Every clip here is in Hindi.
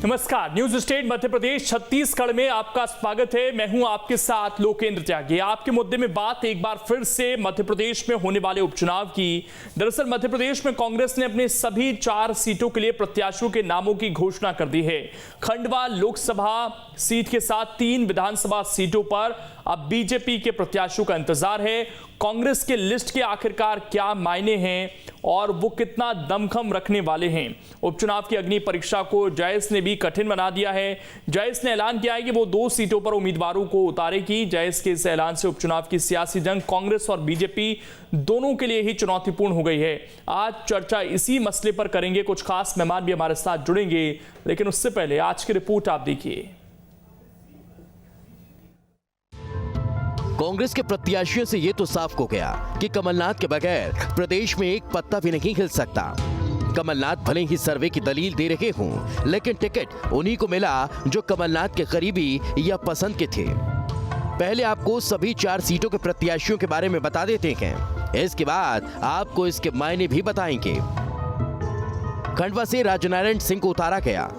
नमस्कार, न्यूज स्टेट मध्य प्रदेश छत्तीसगढ़ में आपका स्वागत है। मैं हूं आपके साथ लोकेंद्र त्यागी। आपके मुद्दे में बात एक बार फिर से मध्य प्रदेश में होने वाले उपचुनाव की। दरअसल मध्य प्रदेश में कांग्रेस ने अपने सभी 4 सीटों के लिए प्रत्याशियों के नामों की घोषणा कर दी है। खंडवा लोकसभा सीट के साथ 3 विधानसभा सीटों पर अब बीजेपी के प्रत्याशियों का इंतजार है। कांग्रेस के लिस्ट के आखिरकार क्या मायने हैं और वो कितना दमखम रखने वाले हैं। उपचुनाव की अग्नि परीक्षा को जयस ने भी कठिन बना दिया है। जयस ने ऐलान किया है कि वो 2 सीटों पर उम्मीदवारों को उतारेगी। जयस के इस ऐलान से उपचुनाव की सियासी जंग कांग्रेस और बीजेपी दोनों के लिए ही चुनौतीपूर्ण हो गई है। आज चर्चा इसी मसले पर करेंगे। कुछ खास मेहमान भी हमारे साथ जुड़ेंगे, लेकिन उससे पहले आज की रिपोर्ट आप देखिए। कांग्रेस के प्रत्याशियों से ये तो साफ हो गया कि कमलनाथ के बगैर प्रदेश में एक पत्ता भी नहीं हिल सकता। कमलनाथ भले ही सर्वे की दलील दे रहे हों, लेकिन टिकट उन्हीं को मिला जो कमलनाथ के करीबी या पसंद के थे। पहले आपको सभी 4 सीटों के प्रत्याशियों के बारे में बता देते हैं, इसके बाद आपको इसके मायने भी बताएंगे। खंडवा से राजनारायण सिंह को उतारा गया।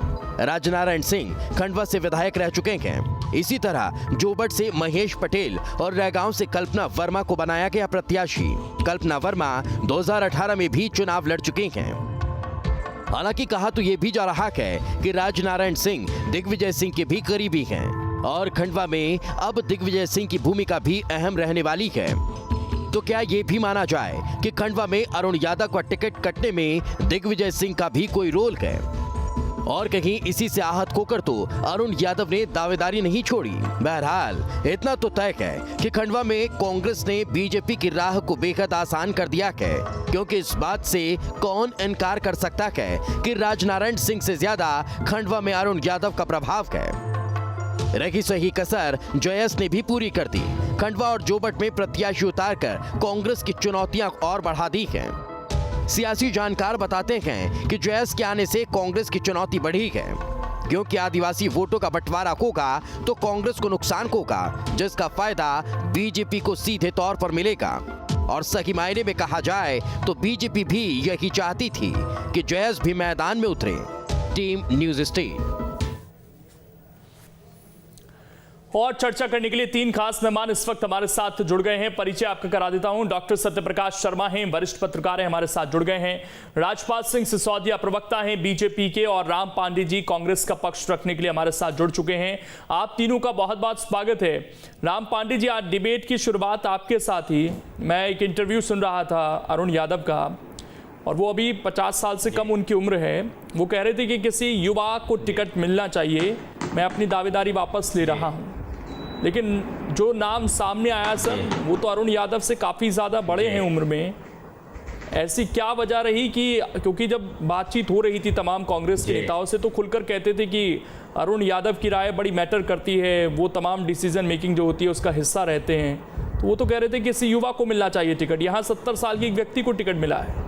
राजनारायण सिंह खंडवा से विधायक रह चुके हैं। इसी तरह जोबट से महेश पटेल और रैगांव से कल्पना वर्मा को बनाया गया प्रत्याशी। कल्पना वर्मा 2018 में भी चुनाव लड़ चुके हैं। हालांकि कहा तो यह भी जा रहा है कि राजनारायण सिंह दिग्विजय सिंह के भी करीबी हैं और खंडवा में अब दिग्विजय सिंह की भूमिका भी अहम रहने वाली है। तो क्या ये भी माना जाए कि खंडवा में अरुण यादव का टिकट कटने में दिग्विजय सिंह का भी कोई रोल है? और कहीं इसी से आहत होकर तो अरुण यादव ने दावेदारी नहीं छोड़ी। बहरहाल इतना तो तय है कि खंडवा में कांग्रेस ने बीजेपी की राह को बेहद आसान कर दिया है, क्योंकि इस बात से कौन इनकार कर सकता है कि राजनारायण सिंह से ज्यादा खंडवा में अरुण यादव का प्रभाव है। रही सही कसर जयस ने भी पूरी कर दी। खंडवा और जोबट में प्रत्याशी उतारकर कांग्रेस की चुनौतियां और बढ़ा दी हैं। सियासी जानकार बताते हैं कि जयस के आने से कांग्रेस की चुनौती बढ़ी है, क्योंकि आदिवासी वोटों का बंटवारा होगा तो कांग्रेस को नुकसान होगा, जिसका फायदा बीजेपी को सीधे तौर पर मिलेगा। और सही मायने में कहा जाए तो बीजेपी भी यही चाहती थी कि जयस भी मैदान में उतरे। Team news state. और चर्चा करने के लिए 3 खास मेहमान इस वक्त हमारे साथ जुड़ गए हैं। परिचय आपका करा देता हूं। डॉक्टर सत्यप्रकाश शर्मा हैं, वरिष्ठ पत्रकार हैं, हमारे साथ जुड़ गए हैं। राजपाल सिंह सिसोदिया प्रवक्ता हैं बीजेपी के, और राम पांडे जी कांग्रेस का पक्ष रखने के लिए हमारे साथ जुड़ चुके हैं। आप तीनों का बहुत बहुत स्वागत है। राम पांडे जी, आज डिबेट की शुरुआत आपके साथ ही। मैं एक इंटरव्यू सुन रहा था अरुण यादव का, और वो अभी 50 साल से कम उनकी उम्र है। वो कह रहे थे कि किसी युवा को टिकट मिलना चाहिए। मैं अपनी दावेदारी वापस ले रहा हूँ। लेकिन जो नाम सामने आया सर, वो तो अरुण यादव से काफ़ी ज़्यादा बड़े हैं उम्र में। ऐसी क्या वजह रही कि, क्योंकि जब बातचीत हो रही थी तमाम कांग्रेस के नेताओं से, तो खुलकर कहते थे कि अरुण यादव की राय बड़ी मैटर करती है, वो तमाम डिसीजन मेकिंग जो होती है उसका हिस्सा रहते हैं। तो वो तो कह रहे थे कि किसी युवा को मिलना चाहिए टिकट। यहाँ 70 साल के एक व्यक्ति को टिकट मिला है।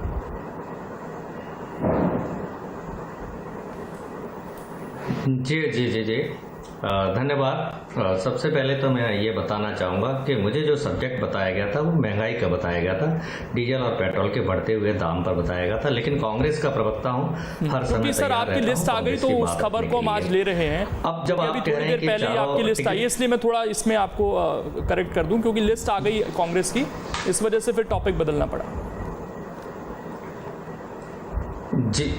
जी जी जी जी धन्यवाद। सबसे पहले तो मैं ये बताना चाहूँगा कि मुझे जो सब्जेक्ट बताया गया था वो महंगाई का बताया गया था, डीजल और पेट्रोल के बढ़ते हुए दाम पर बताया गया था। लेकिन कांग्रेस का प्रवक्ता हूँ, हर समय सर आपकी लिस्ट आ गई तो उस खबर को हम आज ले रहे हैं। अब जब आप थोड़ी देर पहले आपकी लिस्ट आई, इसलिए मैं थोड़ा इसमें आपको करेक्ट कर दूं, क्योंकि लिस्ट आ गई कांग्रेस की, इस वजह से फिर टॉपिक बदलना पड़ा। जी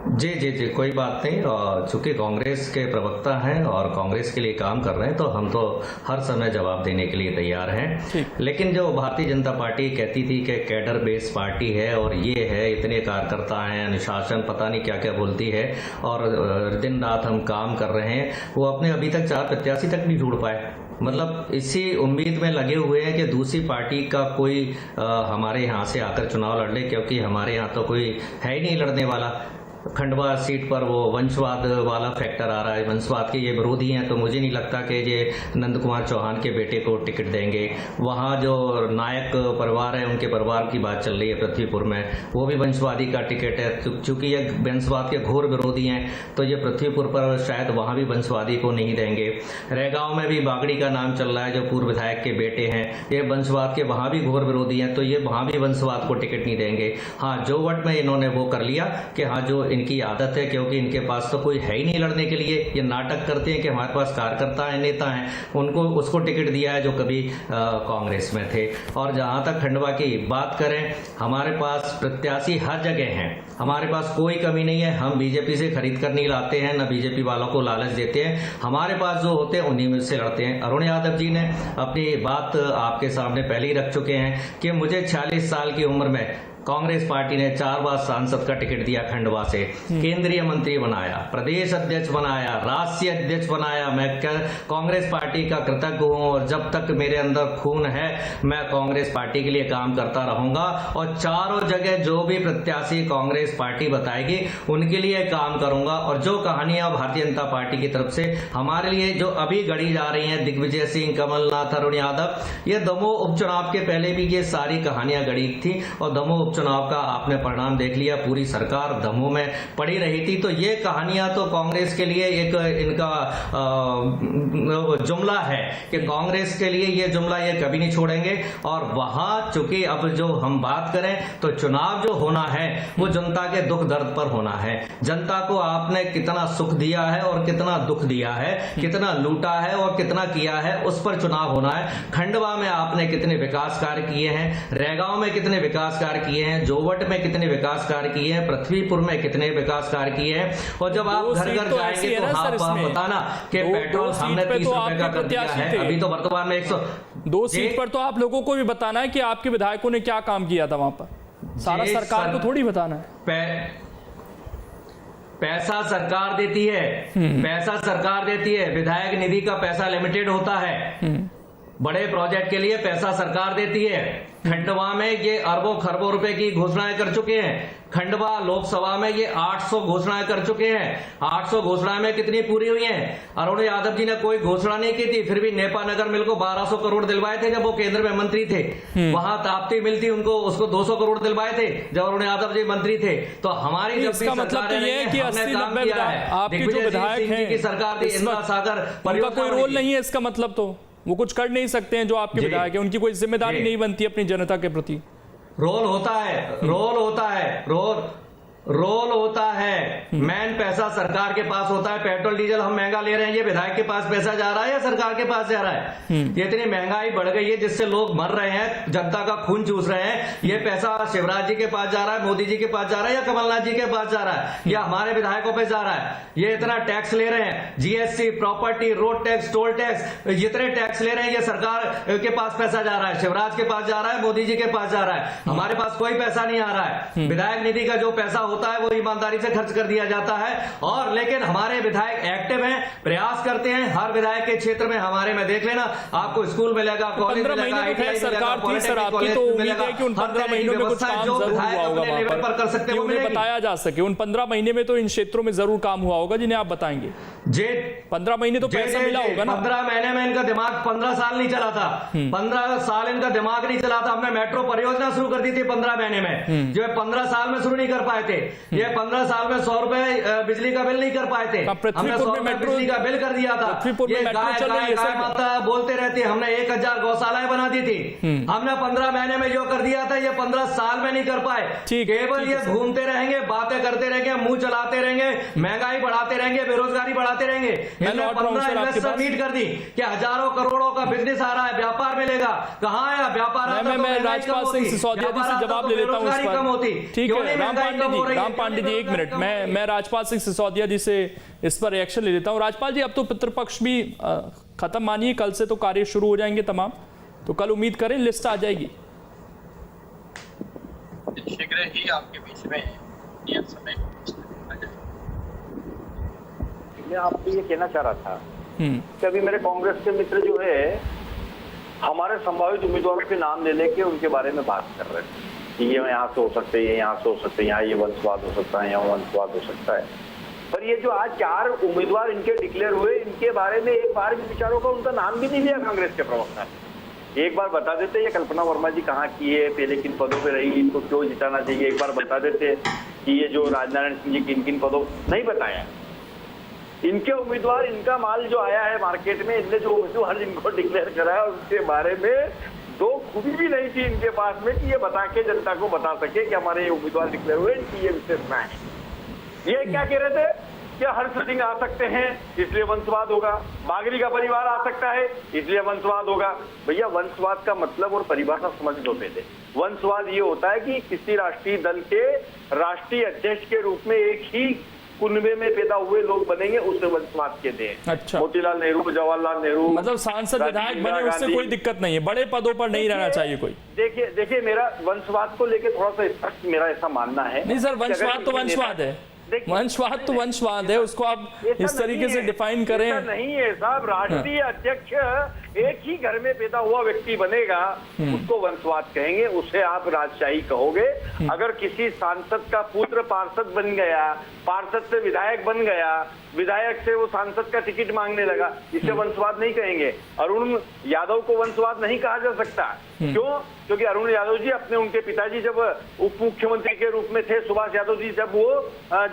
जी जी कोई बात नहीं। और चूंकि कांग्रेस के प्रवक्ता हैं और कांग्रेस के लिए काम कर रहे हैं, तो हम तो हर समय जवाब देने के लिए तैयार हैं। लेकिन जो भारतीय जनता पार्टी कहती थी कि कैडर बेस्ड पार्टी है और ये है, इतने कार्यकर्ता हैं, अनुशासन पता नहीं क्या क्या बोलती है और दिन रात हम काम कर रहे हैं, वो अपने अभी तक 4 प्रत्याशी तक नहीं ढूंढ पाए। मतलब इसी उम्मीद में लगे हुए हैं कि दूसरी पार्टी का कोई हमारे यहाँ से आकर चुनाव लड़ ले, क्योंकि हमारे यहाँ तो कोई है ही नहीं लड़ने वाला। खंडवा सीट पर वो वंशवाद वाला फैक्टर आ रहा है, वंशवाद के ये विरोधी हैं, तो मुझे नहीं लगता कि ये नंद कुमार चौहान के बेटे को टिकट देंगे। वहाँ जो नायक परिवार है उनके परिवार की बात चल रही है पृथ्वीपुर में, वो भी वंशवादी का टिकट है। चूंकि ये वंशवाद के घोर विरोधी हैं तो ये पृथ्वीपुर पर शायद वहाँ भी वंशवादी को नहीं देंगे। रैगांव में भी बागड़ी का नाम चल रहा है, जो पूर्व विधायक के बेटे हैं, ये वंशवाद के वहाँ भी घोर विरोधी हैं, तो ये वहाँ भी वंशवाद को टिकट नहीं देंगे। हाँ, जोवट में इन्होंने वो कर लिया कि हाँ, जो इनकी आदत है, क्योंकि इनके पास तो कोई है ही नहीं लड़ने के लिए। ये नाटक करते हैं कि हमारे पास कार्यकर्ता है, नेता हैं, उनको उसको टिकट दिया है जो कभी कांग्रेस में थे। और जहां तक खंडवा की बात करें, हमारे पास प्रत्याशी हर जगह हैं, हमारे पास कोई कमी नहीं है। हम बीजेपी से खरीद कर नहीं लाते हैं, न बीजेपी वालों को लालच देते हैं। हमारे पास जो होते हैं उन्हीं में से लड़ते हैं। अरुण यादव जी ने अपनी बात आपके सामने पहले ही रख चुके हैं कि मुझे 46 साल की उम्र में कांग्रेस पार्टी ने 4 बार सांसद का टिकट दिया खंडवा से, केंद्रीय मंत्री बनाया, प्रदेश अध्यक्ष बनाया, राष्ट्रीय अध्यक्ष बनाया। मैं कांग्रेस पार्टी का कृतज्ञ हूं और जब तक मेरे अंदर खून है मैं कांग्रेस पार्टी के लिए काम करता रहूंगा और चारों जगह जो भी प्रत्याशी कांग्रेस पार्टी बताएगी उनके लिए काम करूंगा। और जो कहानियां भारतीय जनता पार्टी की तरफ से हमारे लिए जो अभी गढ़ी जा रही हैं, दिग्विजय सिंह, कमलनाथ, अरुण यादव, ये दमोह उपचुनाव के पहले भी ये सारी कहानियां गढ़ी थी और दमोह चुनाव का आपने परिणाम देख लिया, पूरी सरकार दमोह में पड़ी रही थी। तो ये कहानियां तो कांग्रेस के लिए एक इनका जुमला है कि कांग्रेस के लिए ये जुमला ये कभी नहीं छोड़ेंगे। और वहां चूंकि अब जो हम बात करें तो चुनाव जो होना है वो जनता के दुख दर्द पर होना है। जनता को आपने कितना सुख दिया है और कितना दुख दिया है, कितना लूटा है और कितना किया है, उस पर चुनाव होना है। खंडवा में आपने कितने विकास कार्य किए हैं, रैगांव में कितने विकास कार्य किए हैं, जोवट में कितने विकास कार्य किए हैं, पृथ्वीपुर में कितने विकास कार्य किए हैं। और जब आप घर घर जाएंगे तो आप बताना कि पेट्रोल हमने 30 रुपए का कर दिया है, अभी तो वर्तमान में 102 सीट पर तो आप लोगों को भी बताना है कि आपके विधायकों ने क्या काम किया था वहां पर, सारा सरकार को थोड़ी बताना है। पैसा सरकार देती है, पैसा सरकार देती है, विधायक निधि का पैसा लिमिटेड होता है, बड़े प्रोजेक्ट के लिए पैसा सरकार देती है। खंडवा में ये अरबों खरबों रुपए की घोषणाएं कर चुके हैं। खंडवा लोकसभा में ये 800 घोषणाएं कर चुके हैं। 800 घोषणाएं में कितनी पूरी हुई हैं? अरुण यादव जी ने कोई घोषणा नहीं की थी, फिर भी नेपा नगर मिल को 1200 करोड़ दिलवाए थे जब वो केंद्र में मंत्री थे। वहां ताप्ती मिल थी, उनको उसको 200 करोड़ दिलवाए थे जब अरुण यादव जी मंत्री थे। तो हमारी जब इसका मतलब तो ये है कि 80-90 आपके जो विधायक हैं की सरकार थी, इंदिरा सागर, उनका कोई रोल नहीं है। इसका मतलब तो वो कुछ कर नहीं सकते हैं जो आपके विधायक हैं, उनकी कोई जिम्मेदारी नहीं बनती अपनी जनता के प्रति। रोल होता है, रोल होता है। मैन पैसा सरकार के पास होता है। पेट्रोल डीजल हम महंगा ले रहे हैं, ये विधायक के पास पैसा जा रहा है या सरकार के पास जा रहा है? ये इतनी महंगाई बढ़ गई है जिससे लोग मर रहे हैं, जनता का खून चूस रहे हैं। ये पैसा शिवराज जी के पास जा रहा है, मोदी जी के पास जा रहा है या कमलनाथ जी के पास जा रहा है या हमारे विधायकों पे जा रहा है? ये इतना टैक्स ले रहे हैं, GST, property, road tax, toll tax, जितने टैक्स ले रहे हैं ये सरकार के पास पैसा जा रहा है, शिवराज के पास जा रहा है, मोदी जी के पास जा रहा है। हमारे पास कोई पैसा नहीं आ रहा है। विधायक निधि का जो पैसा होता है वो ईमानदारी से खर्च कर दिया जाता है। और लेकिन हमारे विधायक एक्टिव हैं, प्रयास करते हैं। हर विधायक के क्षेत्र में हमारे में देख लेना, आपको स्कूल मिलेगा, कॉलेज मिलेगा, आईटीआई सरकार थी सर आपकी, तो उम्मीद है कि उन 15 महीनों में कुछ काम जरूर हुआ होगा वहां पर कर सकते हैं, उन्हें बताया जा सके। उन 15 महीने में तो इन क्षेत्रों में जरूर काम हुआ होगा जिन्हें आप बताएंगे। जी 15 महीने तो पैसा मिला होगा ना। 15 महीने में इनका दिमाग 15 साल नहीं चला था। 15 साल इनका दिमाग नहीं चला था। हमने मेट्रो परियोजना शुरू कर दी थी 15 महीने में, जो 15 साल में शुरू नहीं कर पाए थे। ये 15 साल में 100 रुपए बिजली का बिल नहीं कर पाए थे। हमने 100 रुपए बिजली का बिल कर दिया था। ये गाय माता बोलते रहते, हमने 1000 गौशालाएं बना दी थी। हमने 15 महीने में जो कर दिया था ये 15 साल में नहीं कर पाए। केवल ये घूमते रहेंगे, बातें करते रहेंगे, मुंह चलाते रहेंगे, महंगाई बढ़ाते रहेंगे, बेरोजगारी बढ़ाते रहेंगे। इन्होंने 15 इन्वेस्टर मीट कर दी कि हजारों करोड़ों का बिजनेस आ रहा है, व्यापार मिलेगा। कहाँ आया व्यापार? मैं राजपाल सिंह सिसोदिया जी से जवाब ले लेता हूं इस पर। ठीक है राम पांडे जी 1 मिनट, मैं राजपाल सिंह सिसोदिया जी से इस पर रिएक्शन ले लेता हूं। राजपाल जी अब तो पितृपक्ष भी खत्म मानिए, कल से तो कार्य शुरू हो जाएंगे तमाम, तो कल उम्मीद करें लिस्ट आ जाएगी। शीघ्र ही आपके बीच में नियत समय मैं आपको ये कहना चाह रहा था कि अभी मेरे कांग्रेस के मित्र जो है हमारे संभावित उम्मीदवारों के नाम ले लेके उनके बारे में बात कर रहे हैं कि ये यहाँ से हो सकते हैं, यहाँ से हो सकते हैं, यहाँ ये वंशवाद हो सकता है, यहाँ वंशवाद हो सकता है। पर ये जो आज 4 उम्मीदवार इनके डिक्लेयर हुए, इनके बारे में एक बार भी विचारों का उनका नाम भी नहीं लिया कांग्रेस के प्रवक्ता ने। एक बार बता देते ये कल्पना वर्मा जी कहाँ की है, पहले किन पदों पे रही, इनको क्यों जिताना चाहिए, एक बार बता देते कि ये जो राजनारायण सिंह जी किन किन पदों, नहीं बताया। इनके उम्मीदवार, इनका माल जो आया है मार्केट में, इनने जो उम्मीदवार जिनको डिक्लेयर कराया उसके बारे में 2 खूबी भी नहीं थी इनके पास में कि ये बता के जनता को बता सके कि हमारे ये उम्मीदवार डिक्लेयर हुए, इनकी ये विशेषता है। ये क्या कह रहे थे कि हर्ष सिंह आ सकते हैं इसलिए वंशवाद होगा, बागरी का परिवार आ सकता है इसलिए वंशवाद होगा। भैया वंशवाद का मतलब और परिभाषा समझ लो पहले। वंशवाद ये होता है कि किसी राष्ट्रीय दल के राष्ट्रीय अध्यक्ष के रूप में एक ही कुनबे में पैदा हुए लोग बनेंगे, उसे वंशवाद कहते हैं। अच्छा। मोतीलाल नेहरू, जवाहरलाल नेहरू, मतलब सांसद विधायक बने उससे कोई दिक्कत नहीं है, बड़े पदों पर नहीं रहना चाहिए कोई। देखिए मेरा वंशवाद को लेकर थोड़ा सा स्पष्ट मेरा ऐसा मानना है। नहीं सर, वंशवाद तो वंशवाद है, वंशवाद तो वंशवाद है, उसको आप इस तरीके से डिफाइन करें। नहीं है साहब, राष्ट्रीय अध्यक्ष एक ही घर में पैदा हुआ व्यक्ति बनेगा, उसको वंशवाद कहेंगे, उसे आप राजशाही कहोगे। अगर किसी सांसद का पुत्र पार्षद बन गया, पार्षद से विधायक बन गया, विधायक से वो सांसद का टिकट मांगने लगा, इसे वंशवाद नहीं कहेंगे। अरुण यादव को वंशवाद नहीं कहा जा सकता। क्यों? क्योंकि अरुण यादव जी अपने उनके पिताजी जब उप मुख्यमंत्री के रूप में थे, सुभाष यादव जी जब वो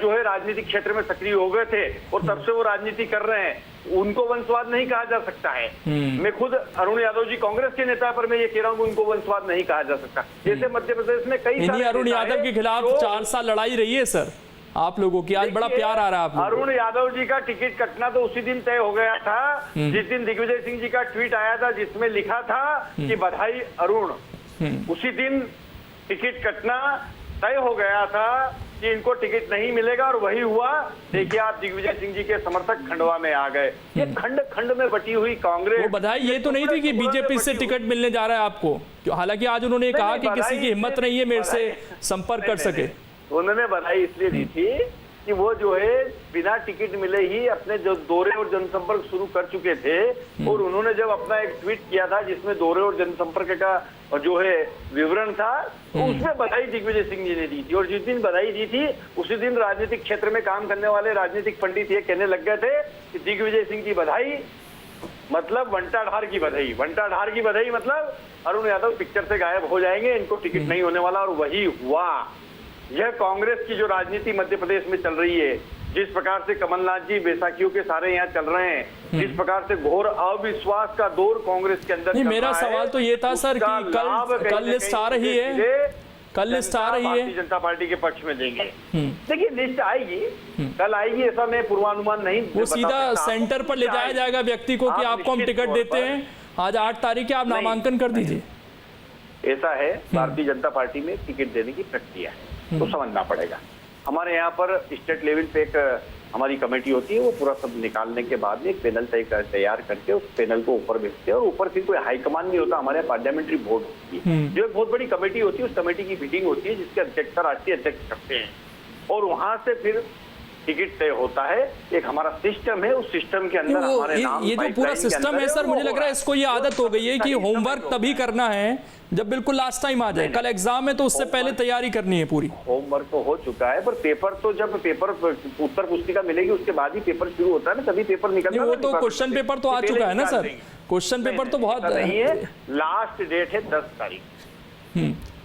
जो है राजनीतिक क्षेत्र में सक्रिय हो गए थे और तब से वो राजनीति कर रहे हैं, उनको वंशवाद नहीं कहा जा सकता है। मैं खुद अरुण यादव जी कांग्रेस के नेता पर मैं ये कह रहा हूँ उनको वंशवाद नहीं कहा जा सकता। जैसे मध्य प्रदेश में कई सारे अरुण यादव के खिलाफ 4 साल लड़ाई रही है सर आप लोगों की, आज बड़ा प्यार आ रहा है आप लोगों को। अरुण यादव जी का टिकट कटना तो उसी दिन तय हो गया था जिस दिन दिग्विजय सिंह जी का ट्वीट आया था जिसमें लिखा था कि बधाई अरुण। उसी दिन टिकट कटना तय हो गया था कि इनको टिकट नहीं मिलेगा और वही हुआ। देखिए आप दिग्विजय सिंह जी के समर्थक खंडवा में आ गए। ये खंड खंड में बटी हुई कांग्रेस। वो बधाई ये तो नहीं थी कि बीजेपी से टिकट मिलने जा रहा है आपको, हालांकि आज उन्होंने कहा कि किसी की हिम्मत नहीं है मेरे से संपर्क कर सके। उन्होंने बधाई इसलिए दी थी कि वो जो है बिना टिकट मिले ही अपने जो दौरे और जनसंपर्क शुरू कर चुके थे और उन्होंने जब अपना एक ट्वीट किया था जिसमें दौरे और जनसंपर्क का जो है विवरण था, तो उसमें बधाई दिग्विजय सिंह जी ने दी थी। और जिस दिन बधाई दी थी उसी दिन राजनीतिक क्षेत्र में काम करने वाले राजनीतिक पंडित ये कहने लग गए थे कि दिग्विजय सिंह की बधाई मतलब वंटा ढार की बधाई, वंटा ढार की बधाई मतलब अरुण यादव पिक्चर से गायब हो जाएंगे, इनको टिकट नहीं होने वाला। और वही हुआ। यह कांग्रेस की जो राजनीति मध्य प्रदेश में चल रही है, जिस प्रकार से कमलनाथ जी बैसाखियों के सारे यहाँ चल रहे हैं, जिस प्रकार से घोर अविश्वास का दौर कांग्रेस के अंदर नहीं, मेरा सवाल तो ये था सर कि कल लिस्ट आ रही है, कल लिस्ट आ रही है, भारतीय जनता पार्टी के पक्ष में देंगे। देखिए लिस्ट आएगी, कल आएगी, ऐसा मैं पूर्वानुमान नहीं। वो सीधा सेंटर पर ले जाया जाएगा व्यक्ति को कि आपको हम टिकट देते हैं, आज 8 तारीख है, आप नामांकन कर दीजिए। ऐसा है, भारतीय जनता पार्टी में टिकट देने की प्रक्रिया है तो समझना पड़ेगा। हमारे यहाँ पर स्टेट लेवल पे एक हमारी कमेटी होती है, वो पूरा सब निकालने के बाद में एक पैनल तैयार करके उस पैनल को ऊपर भेजते हैं और ऊपर फिर कोई हाईकमान नहीं होता, हमारे यहाँ पार्लियामेंट्री बोर्ड होती है जो एक बहुत बड़ी कमेटी होती है। उस कमेटी की मीटिंग होती है जिसके अध्यक्षता राष्ट्रीय अध्यक्ष करते हैं और वहां से फिर टिकट तय होता है। एक हमारा सिस्टम है, उस सिस्टम के अंदर हमारे नाम ये जो पूरा सिस्टम है सर, मुझे लग रहा है इसको ये आदत हो गई है कि होमवर्क तभी करना है जब बिल्कुल लास्ट टाइम आ जाए। कल एग्जाम है तो उससे पहले तैयारी करनी है पूरी। होमवर्क तो हो चुका है, पर पेपर तो जब पेपर उत्तर पुस्तिका मिलेगी उसके बाद ही पेपर शुरू होता है ना, तभी पेपर निकलना। वो तो क्वेश्चन पेपर तो आ चुका है ना सर, क्वेश्चन पेपर तो बहुत नहीं है। लास्ट डेट है 10 तारीख।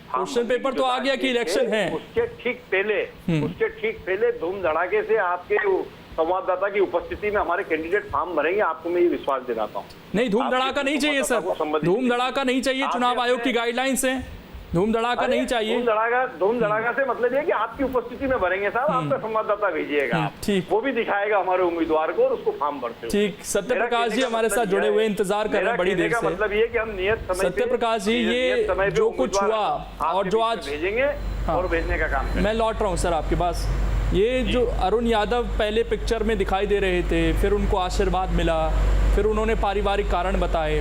क्वेश्चन पेपर तो आ गया कि इलेक्शन है, उसके ठीक पहले धूम धड़ाके से आपके संवाददाता की उपस्थिति में हमारे कैंडिडेट फॉर्म भरेंगे। आपको मैं ये विश्वास दिलाता हूँ। नहीं, धूम धड़ाका नहीं चाहिए सर, धूम धड़ाका नहीं चाहिए, चुनाव आयोग की गाइडलाइंस है, धूम धड़ाका नहीं चाहिए। धूम धड़ाका से मतलब ये कि आपकी उपस्थिति में भरेंगे साहब, आपका संवाददाता भेजिएगा, ठीक, वो भी दिखाएगा हमारे उम्मीदवार को और उसको फॉर्म भरते हुए। ठीक, सत्यप्रकाश जी हमारे साथ जुड़े हुए, इंतजार कर रहे हैं बड़ी देर से। मतलब ये कि हम नियत समय सत्यप्रकाश जी, ये जो कुछ हुआ और जो आज भेजेंगे और भेजने का काम, मैं लौट रहा हूँ सर आपके पास। ये जो अरुण यादव पहले पिक्चर में दिखाई दे रहे थे, फिर उनको आशीर्वाद मिला, फिर उन्होंने पारिवारिक कारण बताए,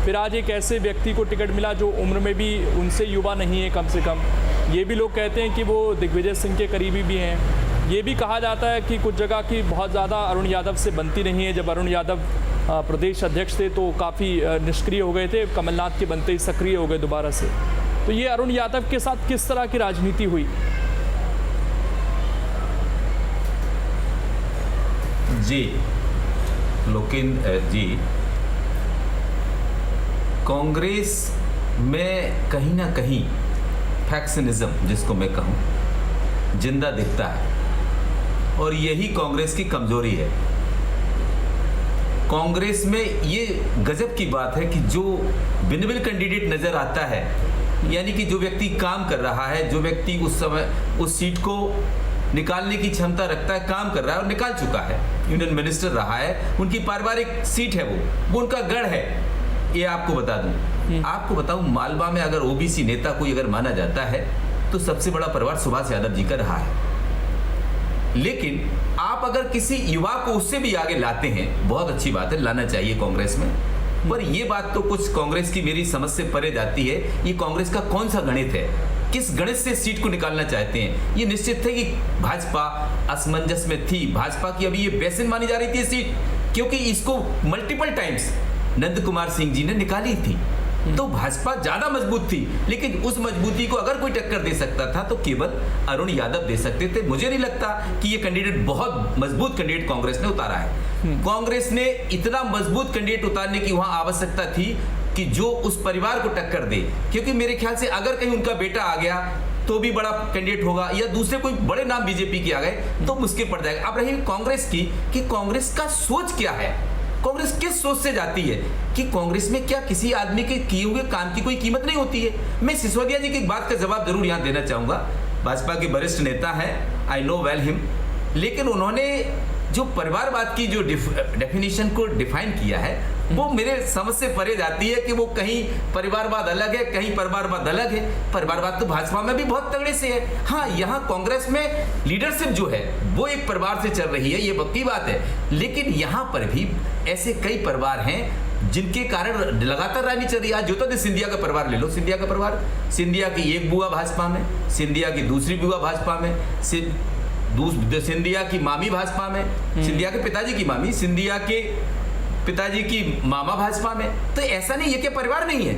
फिर आज एक ऐसे व्यक्ति को टिकट मिला जो उम्र में भी उनसे युवा नहीं है कम से कम। ये भी लोग कहते हैं कि वो दिग्विजय सिंह के करीबी भी हैं। ये भी कहा जाता है कि कुछ जगह की बहुत ज़्यादा अरुण यादव से बनती नहीं है। जब अरुण यादव प्रदेश अध्यक्ष थे तो काफ़ी निष्क्रिय हो गए थे, कमलनाथ के बनते ही सक्रिय हो गए दोबारा से। तो ये अरुण यादव के साथ किस तरह की राजनीति हुई? जी लोकिन जी, कांग्रेस में कहीं ना कहीं फैक्शनिज्म जिसको मैं कहूँ जिंदा दिखता है और यही कांग्रेस की कमजोरी है। कांग्रेस में ये गजब की बात है कि जो विनेबल कैंडिडेट नजर आता है, यानी कि जो व्यक्ति काम कर रहा है, जो व्यक्ति उस समय उस सीट को निकालने की क्षमता रखता है, काम कर रहा है और निकाल चुका है, यूनियन मिनिस्टर रहा है, उनकी पारिवारिक सीट है, वो उनका गढ़ है। ये आपको बता दूं, आपको बताऊं, मालवा में अगर ओबीसी नेता कोई अगर माना जाता है तो सबसे बड़ा परिवार सुभाष यादव जी का रहा है। लेकिन आप अगर किसी युवा को उससे भी आगे लाते हैं, बहुत अच्छी बात है, लाना चाहिए कांग्रेस में, पर ये बात तो कुछ कांग्रेस की मेरी समझ से परे जाती है। ये कांग्रेस का कौन सा गणित है, किस गणित से सीट को निकालना चाहते हैं? ये निश्चित है कि भाजपा असमंजस में थी, भाजपा की अभी ये बेसिन मानी जा रही थी सीट, क्योंकि इसको मल्टीपल टाइम्स नंद कुमार सिंह जी ने निकाली थी, तो भाजपा ज्यादा मजबूत थी। लेकिन उस मजबूती को अगर कोई टक्कर दे सकता था तो केवल अरुण यादव दे सकते थे। मुझे नहीं लगता कि ये कैंडिडेट बहुत मजबूत कैंडिडेट कांग्रेस ने उतारा है। कांग्रेस ने इतना मजबूत कैंडिडेट उतारने की वहां आवश्यकता थी कि जो उस परिवार को टक्कर दे, क्योंकि मेरे ख्याल से अगर कहीं उनका बेटा आ गया तो भी बड़ा कैंडिडेट होगा, या दूसरे कोई बड़े नाम बीजेपी के आ गए तो मुश्किल पड़ जाएगा। अब रही कांग्रेस की कि कांग्रेस का सोच क्या है, कांग्रेस किस सोच से जाती है, कि कांग्रेस में क्या किसी आदमी के किए हुए काम की कोई कीमत नहीं होती है? मैं सिसोदिया जी की बात का जवाब जरूर यहां देना चाहूंगा। भाजपा के वरिष्ठ नेता हैं, आई नो वेल हिम, लेकिन उन्होंने जो परिवारवाद की जो डेफिनेशन को डिफाइन किया है वो मेरे समझ से परे जाती है कि वो कहीं परिवारवाद अलग है, कहीं परिवारवाद अलग है। परिवारवाद तो भाजपा में भी बहुत तगड़े से है। हाँ, यहाँ कांग्रेस में लीडरशिप जो है वो एक परिवार से चल रही है, ये पक्की बात है, लेकिन यहाँ पर भी ऐसे कई परिवार हैं जिनके कारण लगातार राजनीति चल रही है। आज ज्योतिरादित्य सिंधिया का परिवार ले लो, सिंधिया का परिवार, सिंधिया की एक बुआ भाजपा में, सिंधिया की दूसरी बुआ भाजपा में, सिंधिया की मामी भाजपा में, सिंधिया के पिताजी की मामी, सिंधिया के पिताजी की मामा भाजपा में। तो ऐसा नहीं है कि परिवार नहीं है,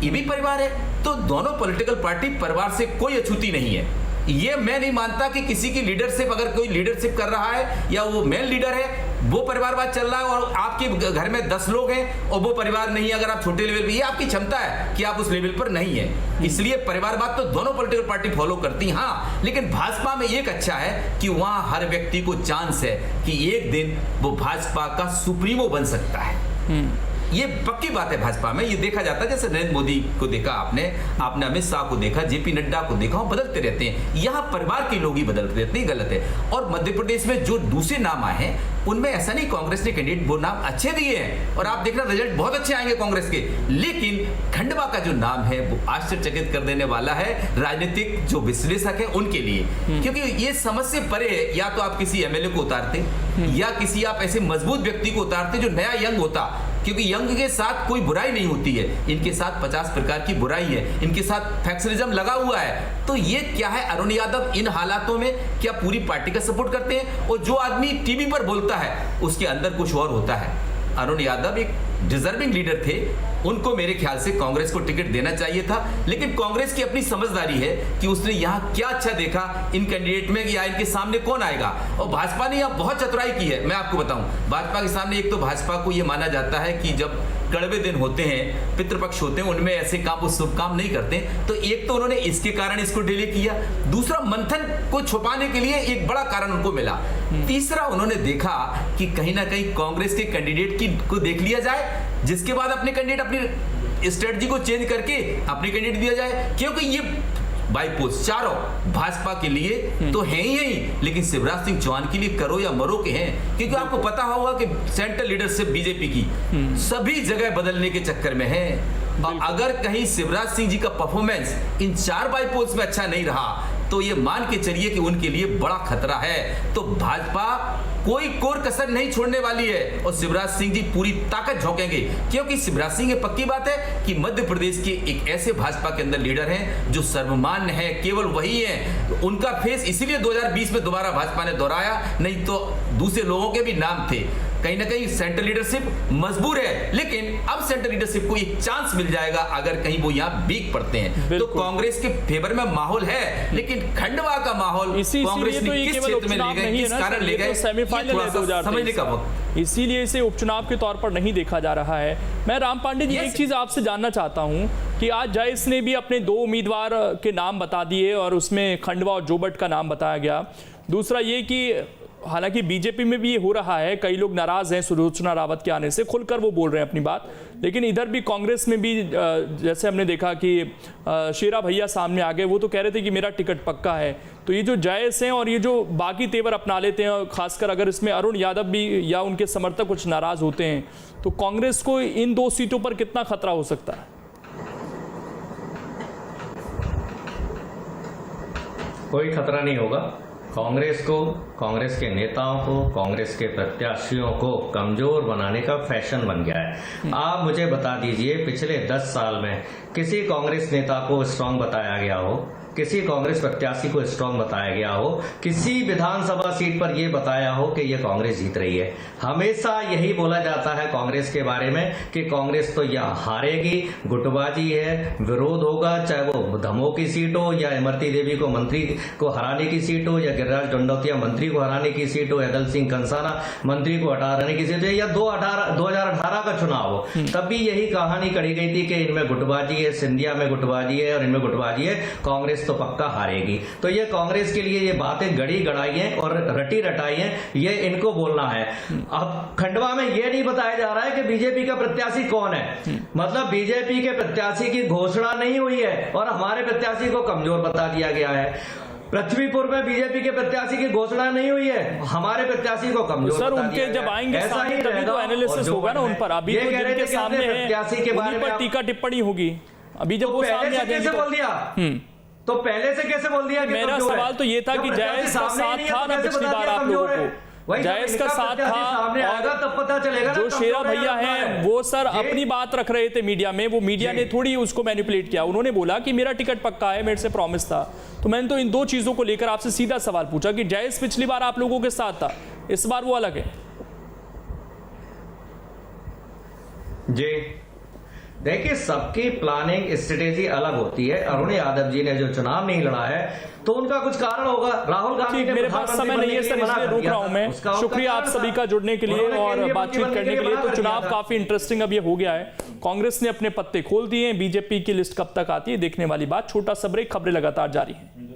ये भी परिवार है। तो दोनों पॉलिटिकल पार्टी परिवार से कोई अछूती नहीं है। ये मैं नहीं मानता कि किसी की लीडरशिप, अगर कोई लीडरशिप कर रहा है या वो मेन लीडर है, वो परिवारवाद चल रहा है और आपके घर में 10 लोग हैं और वो परिवार नहीं है, अगर आप छोटे लेवल पे, ये आपकी क्षमता है कि आप उस लेवल पर नहीं है। इसलिए परिवारवाद तो दोनों पॉलिटिकल पार्टी फॉलो करती हैं। हाँ, लेकिन भाजपा में एक अच्छा है कि वहां हर व्यक्ति को चांस है कि एक दिन वो भाजपा का सुप्रीमो बन सकता है। ये पक्की बात है भाजपा में, ये देखा जाता है। जैसे नरेंद्र मोदी को देखा आपने अमित शाह को देखा, जेपी नड्डा को देखा, वो बदलते रहते हैं। यहाँ परिवार के लोग ही बदलते रहते हैं, गलत है। और मध्य प्रदेश में जो दूसरे नाम आए हैं उनमें ऐसा नहीं, कांग्रेस ने कैंडिडेट वो नाम अच्छे दिए हैं और आप देखना रिजल्ट बहुत अच्छे आएंगे कांग्रेस के। लेकिन खंडवा का जो नाम है वो आश्चर्यचकित कर देने वाला है राजनीतिक जो विश्लेषक है उनके लिए, क्योंकि ये समझ से परे है। या तो आप किसी एमएलए को उतारते या किसी आप ऐसे मजबूत व्यक्ति को उतारते जो नया यंग होता, क्योंकि यंग के साथ कोई बुराई नहीं होती है, इनके साथ 50 प्रकार की बुराई है, इनके साथ फैक्शनिज्म लगा हुआ है। तो ये क्या है, अरुण यादव इन हालातों में क्या पूरी पार्टी का सपोर्ट करते हैं? और जो आदमी टीवी पर बोलता है उसके अंदर कुछ और होता है। अरुण यादव एक डिजर्विंग लीडर थे, उनको मेरे ख्याल से कांग्रेस को टिकट देना चाहिए था, लेकिन कांग्रेस की अपनी समझदारी है कि उसने यहाँ क्या अच्छा देखा इन कैंडिडेट में या इनके सामने कौन आएगा। और भाजपा ने यहाँ बहुत चतुराई की है। मैं आपको बताऊं, भाजपा के सामने एक तो भाजपा को ये माना जाता है कि जब कड़वे दिन होते हैं, पितृपक्ष होते हैं, उनमें ऐसे काम, वो शुभ काम नहीं करते। तो एक तो उन्होंने इसके कारण इसको डिले किया, दूसरा मंथन को छुपाने के लिए एक बड़ा कारण उनको मिला, तीसरा उन्होंने देखा कि कहीं ना कहीं कांग्रेस के कैंडिडेट को देख लिया जाए, जिसके बाद अपने कैंडिडेट अपनी स्ट्रेटजी को चेंज करके अपने कैंडिडेट दिया जाए। क्योंकि ये बाई पोस्ट चारों भाजपा के लिए तो है ही, लेकिन शिवराज सिंह चौहान के लिए करो या मरो के हैं। क्योंकि आपको पता होगा कि सेंट्रल लीडरशिप बीजेपी की सभी जगह बदलने के चक्कर में है। और अगर कहीं शिवराज सिंह जी का परफॉर्मेंस इन 4 बाई पोस्ट में अच्छा नहीं रहा तो ये मान के चलिए कि उनके लिए बड़ा खतरा है। तो भाजपा कोई कोर कसर नहीं छोड़ने वाली है और शिवराज सिंह जी पूरी ताकत झोंकेंगे, क्योंकि शिवराज सिंह, ये पक्की बात है कि मध्य प्रदेश के एक ऐसे भाजपा के अंदर लीडर हैं जो सर्वमान्य है, केवल वही है। उनका फेस इसीलिए 2020 में दोबारा भाजपा ने दोहराया, नहीं तो दूसरे लोगों के भी नाम थे। कहीं ना कहीं सेंट्रल लीडरशिप मजबूर है, लेकिन अब सेंट्रल लीडरशिप को एक चांस मिल जाएगा अगर कहीं वो यहाँ वीक पड़ते हैं। तो कांग्रेस के फेवर में माहौल है, लेकिन खंडवा का माहौल कांग्रेस ने किस क्षेत्र में ले गए, किस कारण ले गए, समझने का वक्त, इसीलिए इसे उपचुनाव के तौर पर नहीं देखा जा रहा है। मैं राम पांडे जी एक चीज आपसे जानना चाहता हूं कि आज जयस ने भी अपने 2 उम्मीदवार के नाम बता दिए और उसमें खंडवा और जोबट का नाम बताया गया। दूसरा ये कि हालांकि बीजेपी में भी ये हो रहा है, कई लोग नाराज हैं सुलोचना रावत के आने से, खुलकर वो बोल रहे हैं अपनी बात। लेकिन इधर भी कांग्रेस में भी जैसे हमने देखा कि शेरा भैया सामने आ गए, वो तो कह रहे थे कि मेरा टिकट पक्का है। तो ये जो जायज हैं और ये जो बाकी तेवर अपना लेते हैं, खासकर अगर इसमें अरुण यादव भी या उनके समर्थक कुछ नाराज होते हैं, तो कांग्रेस को इन 2 सीटों पर कितना खतरा हो सकता है? कोई खतरा नहीं होगा। कांग्रेस को, कांग्रेस के नेताओं को, कांग्रेस के प्रत्याशियों को कमजोर बनाने का फैशन बन गया है। आप मुझे बता दीजिए, पिछले 10 साल में किसी कांग्रेस नेता को स्ट्रांग बताया गया हो, किसी कांग्रेस प्रत्याशी को स्ट्रांग बताया गया हो, किसी विधानसभा सीट पर यह बताया हो कि यह कांग्रेस जीत रही है? हमेशा यही बोला जाता है कांग्रेस के बारे में कि कांग्रेस तो यह हारेगी, गुटबाजी है, विरोध होगा, चाहे वो दमोह की सीट हो या इमरती देवी को मंत्री को हराने की सीट हो या गिरिराज दंडौतिया मंत्री को हराने की सीट हो या दल सिंह कंसाना मंत्री को हटाने की सीट हो या 2018 का चुनाव हो, तब भी यही कहानी कड़ी गई थी कि इनमें गुटबाजी है, सिंधिया में गुटबाजी है और इनमें गुटबाजी है, कांग्रेस तो पक्का हारेगी। तो ये कांग्रेस के लिए ये बातें गड़ी गड़ाई हैं और रटी रटाई हैं, ये इनको बोलना है। अब खंडवा में ये नहीं बताया जा रहा है कि बीजेपी का प्रत्याशी कौन है, मतलब बीजेपी के प्रत्याशी की घोषणा नहीं हुई है और हमारे प्रत्याशी को कमजोर बता दिया गया है। पृथ्वीपुर में बीजेपी के प्रत्याशी की घोषणा नहीं हुई है, हमारे प्रत्याशी को कमजोर सर बता उनके दिया जब गया। आएंगे ऐसा सामने ही तभी तो एनालिसिस होगा ना उन पर। अभी तो जिनके सामने है उन्हीं पर टीका टिप्पणी होगी। अभी जब वो सामने आ जाएंगे बोल दिया तो पहले से कैसे बोल दिया कि मेरा सवाल तो ये था कि जायज का साथ था ना पिछली बार आप लोगों को, जायज का साथ था। और तब पता चलेगा जो शेरा भैया हैं वो सर अपनी बात रख रहे थे मीडिया में, वो मीडिया ने थोड़ी उसको मैनिपुलेट किया। उन्होंने बोला कि मेरा टिकट पक्का है, मेरे से प्रॉमिस था। तो मैंने तो इन 2 चीजों को लेकर आपसे सीधा सवाल पूछा कि जायज पिछली बार आप लोगों के साथ था, इस बार वो अलग है। जी देखिए, सबकी प्लानिंग स्ट्रेटेजी अलग होती है। अरुण यादव जी ने जो चुनाव नहीं लड़ा है तो उनका कुछ कारण होगा। राहुल गांधी ने मेरे पास समय नहीं है सर, इसलिए रुक रहा हूं मैं। शुक्रिया आप सभी का जुड़ने के लिए और बातचीत करने के लिए। तो चुनाव काफी इंटरेस्टिंग अब ये हो गया है, कांग्रेस ने अपने पत्ते खोल दिए हैं। बीजेपी की लिस्ट कब तक आती है देखने वाली बात। छोटा सा ब्रेक, खबरें लगातार जारी हैं।